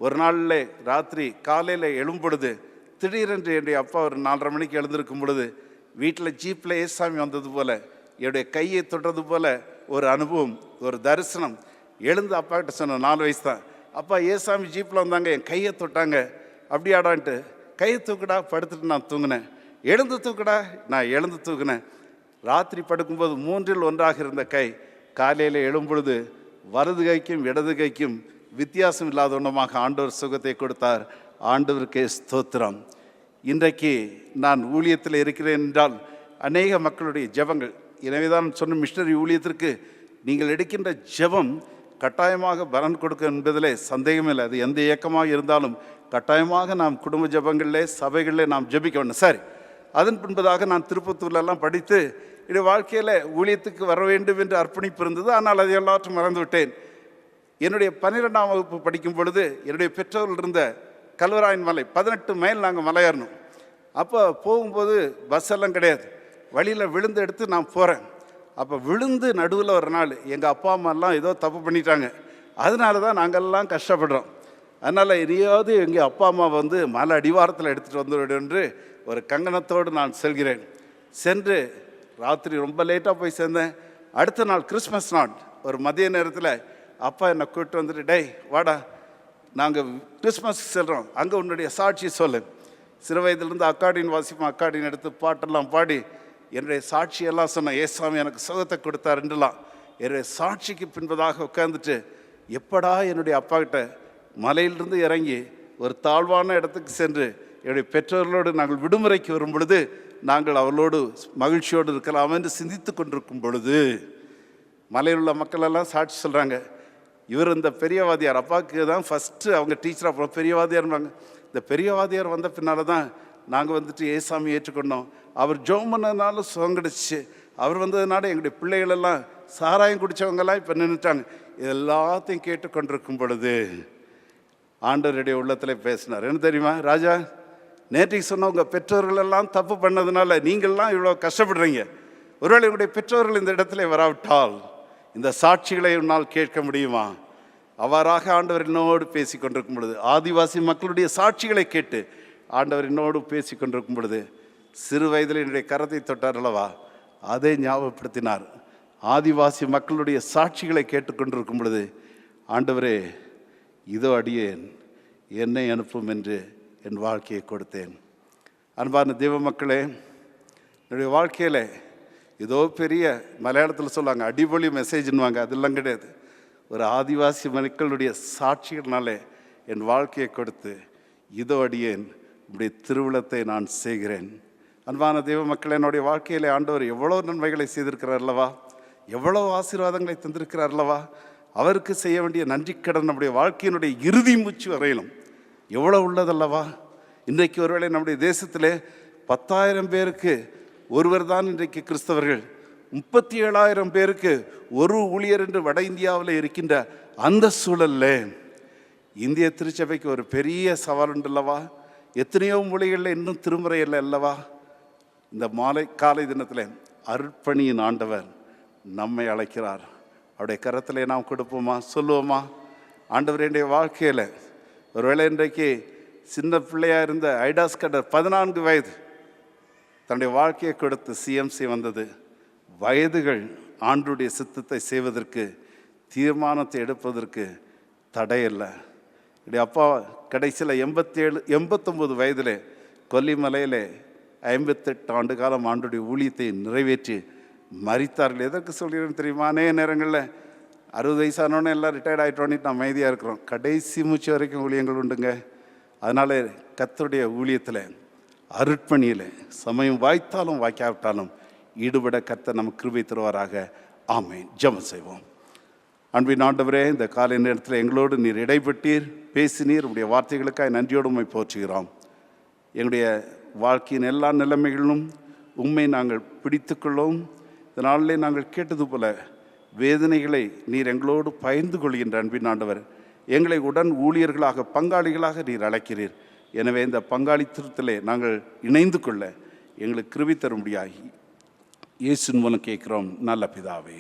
Speaker 1: ஒரு நாளில் ராத்திரி காலையில் எழும்பொழுது திடீரென்று என்னுடைய அப்பா ஒரு 4:30 மணிக்கு எழுந்திருக்கும் பொழுது வீட்டில் ஜீப்பில் ஏசாமி வந்தது போல், என்னுடைய கையை தொட்டது போல் ஒரு அனுபவம், ஒரு தரிசனம். எழுந்து அப்பா கிட்ட சொன்ன, 4 வயசு தான், அப்பா ஏசாமி ஜீப்பில் வந்தாங்க, என் கையை தொட்டாங்க. அப்படியாடான்ட்டு கையை தூக்குடா, படுத்துட்டு நான் தூங்கினேன். எழுந்து தூக்குடா, நான் எழுந்து தூக்குனேன். ராத்திரி படுக்கும்போது 3ல் 1ஆக இருந்த கை காலையில் எழும்பொழுது வலது கைக்கும் இடது கைக்கும் வித்தியாசம் இல்லாத ஒன்றமாக ஆண்டவர் சுகத்தை கொடுத்தார். ஆண்டவருக்கே ஸ்தோத்திரம். இன்றைக்கு நான் ஊழியத்தில் இருக்கிறேன் என்றால் அநேக மக்களுடைய ஜெபங்கள். எனவே தான் சொன்ன, மிஷனரி ஊழியத்திற்கு நீங்கள் எடுக்கின்ற ஜெபம் கட்டாயமாக பலன் கொடுக்கும் என்பதிலே சந்தேகமில்லை. அது எந்த இயக்கமாக இருந்தாலும் கட்டாயமாக நாம் குடும்ப ஜெபங்களிலே சபைகளிலே நாம் ஜெபிக்க வேண்டும். சரி, அதன் பின்பதாக நான் திருப்பத்தூர்லெல்லாம் படித்து என்னுடைய வாழ்க்கையில் ஊழியத்துக்கு வர வேண்டும் என்று அர்ப்பணிப்பு இருந்தது. ஆனால் அதை எல்லாற்றும் மறந்து விட்டேன். என்னுடைய 12ஆம் வகுப்பு படிக்கும் பொழுது என்னுடைய பெற்றோர்கள் இருந்த கல்வராயன் மலை 18 மைல் நாங்கள் மலை ஏறணும். அப்போ போகும்போது பஸ் எல்லாம் கிடையாது, வழியில் விழுந்து எடுத்து நான் போகிறேன். அப்போ விழுந்து நடுவில் ஒரு நாள் எங்கள் அப்பா அம்மாலாம் ஏதோ தப்பு பண்ணிட்டாங்க, அதனால தான் நாங்கள்லாம் கஷ்டப்படுறோம். அதனால் இனியாவது எங்கள் அப்பா அம்மா வந்து மலை அடிவாரத்தில் எடுத்துகிட்டு வந்துவிடும் என்று ஒரு கங்கணத்தோடு நான் செல்கிறேன். சென்று ராத்திரி ரொம்ப லேட்டாக போய் சேர்ந்தேன். அடுத்த நாள் கிறிஸ்மஸ் நாள் ஒரு மதிய நேரத்தில் அப்பா என்னை கூப்பிட்டு வந்துட்டு, டேய் வாடா, நாங்கள் கிறிஸ்மஸ்க்கு செல்கிறோம், அங்கே உன்னுடைய சாட்சி சொல்லு. சிறு வயதிலிருந்து அக்காடின் வாசிப்போம், அக்காடின் எடுத்து பாட்டெல்லாம் பாடி என்னுடைய சாட்சியெல்லாம் சொன்னேன். ஏசாமி எனக்கு சுகத்தை கொடுத்தார் என்றெல்லாம் என்னுடைய சாட்சிக்கு பின்பதாக உட்காந்துட்டு, எப்படா என்னுடைய அப்பா கிட்ட மலையிலிருந்து இறங்கி ஒரு தாழ்வான இடத்துக்கு சென்று என்னுடைய பெற்றோர்களோடு நாங்கள் விடுமுறைக்கு வரும் பொழுது நாங்கள் அவர்களோடு மகிழ்ச்சியோடு இருக்கலாம் என்று சிந்தித்து கொண்டிருக்கும் பொழுது மலையில் உள்ள மக்களெல்லாம் சாட்சி சொல்கிறாங்க. இவர் இந்த பெரியவாதியார் அப்பாவுக்கு தான் ஃபஸ்ட்டு அவங்க டீச்சர், அப்புறம் பெரியவாதியார்வாங்க. இந்த பெரியவாதியார் வந்த பின்னால் தான் நாங்கள் வந்துட்டு ஏசாமி ஏற்றுக்கொண்டோம். அவர் ஜெபம் பண்ணதுனால சுகம் கிடச்சிச்சு. அவர் வந்ததுனால எங்களுடைய பிள்ளைகளெல்லாம் சாராயம் குடித்தவங்கெல்லாம் இப்போ நின்றுட்டாங்க. எல்லாத்தையும் கேட்டுக்கொண்டிருக்கும் பொழுது ஆண்டவருடைய உள்ளத்தில் பேசினார். என்ன தெரியுமா ராஜா, நேற்றைக்கு சொன்ன உங்கள் பெற்றோர்களெல்லாம் தப்பு பண்ணதுனால நீங்கள்லாம் இவ்வளோ கஷ்டப்படுறீங்க. ஒருவேளை உங்களுடைய பெற்றோர்கள் இந்த இடத்துல வராவிட்டால் இந்த சாட்சிகளை உன்னால் கேட்க முடியுமா? அவ்வாறாக ஆண்டவர் என்னோடு பேசி கொண்டிருக்கும் பொழுது, ஆதிவாசி மக்களுடைய சாட்சிகளை கேட்டு ஆண்டவர் என்னோடு பேசி கொண்டிருக்கும் பொழுது, சிறு வயதில் என்னுடைய கரத்தை தொட்டார் அல்லவா, அதை ஞாபகப்படுத்தினார். ஆதிவாசி மக்களுடைய சாட்சிகளை கேட்டுக்கொண்டிருக்கும் பொழுது, ஆண்டவரே இதோ அடியேன், என்னை அனுப்பும் என்று என் வாழ்க்கையை கொடுத்தேன். அன்பான தெய்வ மக்களே, என்னுடைய வாழ்க்கையில் ஏதோ பெரிய மலையாளத்தில் சொல்லுவாங்க அடிபொலி மெசேஜ்னுவாங்க, அதெல்லாம் கிடையாது. ஒரு ஆதிவாசி மக்களுடைய சாட்சிகள்னாலே என் வாழ்க்கையை கொடுத்து இதோ அடியேன் இப்படி திருவிழத்தை நான் செய்கிறேன். அன்பான தெய்வ மக்களே, என்னுடைய வாழ்க்கையில் ஆண்டவர் எவ்வளோ நன்மைகளை செய்திருக்கிறார் அல்லவா, எவ்வளோ ஆசீர்வாதங்களை தந்திருக்கிறார் அல்லவா. அவருக்கு செய்ய வேண்டிய நன்றிக்கடன் நம்முடைய வாழ்க்கையினுடைய இறுதி மூச்சு வரையிலும் எவ்வளோ உள்ளதல்லவா. இன்றைக்கு ஒருவேளை நம்முடைய தேசத்திலே 10,000 பேருக்கு ஒருவர் தான் இன்றைக்கு கிறிஸ்தவர்கள், 37,000 பேருக்கு ஒரு ஊழியர் என்று வட இந்தியாவில் இருக்கின்ற அந்த சூழல்ல இந்திய திருச்சபைக்கு ஒரு பெரிய சவால் உண்டு அல்லவா. எத்தனையோ மொழிகளில் இன்னும் திருமுறை இல்லை அல்லவா. இந்த காலை தினத்தில் அர்ப்பணியின் ஆண்டவர் நம்மை அழைக்கிறார். அவருடைய கரத்திலே நாம் கொடுப்போமா, சொல்லுவோமா, ஆண்டவர் என்னுடைய வாழ்க்கையில் ஒருவேளை இன்றைக்கு சின்ன பிள்ளையாக இருந்த ஐடாஸ் கடர் 14 வயது தன்னுடைய வாழ்க்கையை கொடுத்து சிஎம்சி வந்தது. வயதுகள் ஆண்டுடைய சித்தத்தை செய்வதற்கு, தீர்மானத்தை எடுப்பதற்கு தடையில்லை. என்னுடைய அப்பா கடைசியில் 89 வயதில் கொல்லிமலையில் 58 ஆண்டு காலம் ஆண்டுடைய ஊழியத்தை நிறைவேற்றி மரித்தார்கள். எதற்கு சொல்கிறேன்னு தெரியுமா? அநேக நேரங்களில் 60 வயசானோன்னே எல்லாம் ரிட்டையர்ட் ஆகிட்டோன்னு நம்ம அமைதியாக இருக்கிறோம். கடைசி மூச்சு வரைக்கும் ஊழியங்கள் உண்டுங்க. அதனால் கர்த்தருடைய ஊழியத்தில், அருட்பணியில் சமயம் வாய்த்தாலும் வாய்க்காவிட்டாலும் ஈடுபட கர்த்தர் நமக்கு கிருபை தருவாராக. ஆமென். ஜெபம் செய்வோம். அன்பின் ஆண்டவரே, இந்த காலை நேரத்தில் எங்களோடு நீர் இடைப்பட்டீர், பேசினீர். உடைய வார்த்தைகளுக்காக நன்றியோடு உம்மை போற்றுகிறோம். எங்களுடைய வாழ்க்கையின் எல்லா நிலைமைகளிலும் உம்மை நாங்கள் பிடித்துக்கொள்ளோம். இதனாலே நாங்கள் கேட்டது போல வேதனைகளை நீர் எங்களோடு பகிர்ந்து கொள்கின்ற அன்பின் ஆண்டவர், எங்களை உடன் ஊழியர்களாக, பங்காளிகளாக நீர் அழைக்கிறீர். எனவே இந்த பங்காளித்தத்திலே நாங்கள் இணைந்து கொள்ள எங்களுக்கு கிருபை தரும்படியாகி இயேசுவின் மூலம் கேட்கிறோம் நல்ல பிதாவே.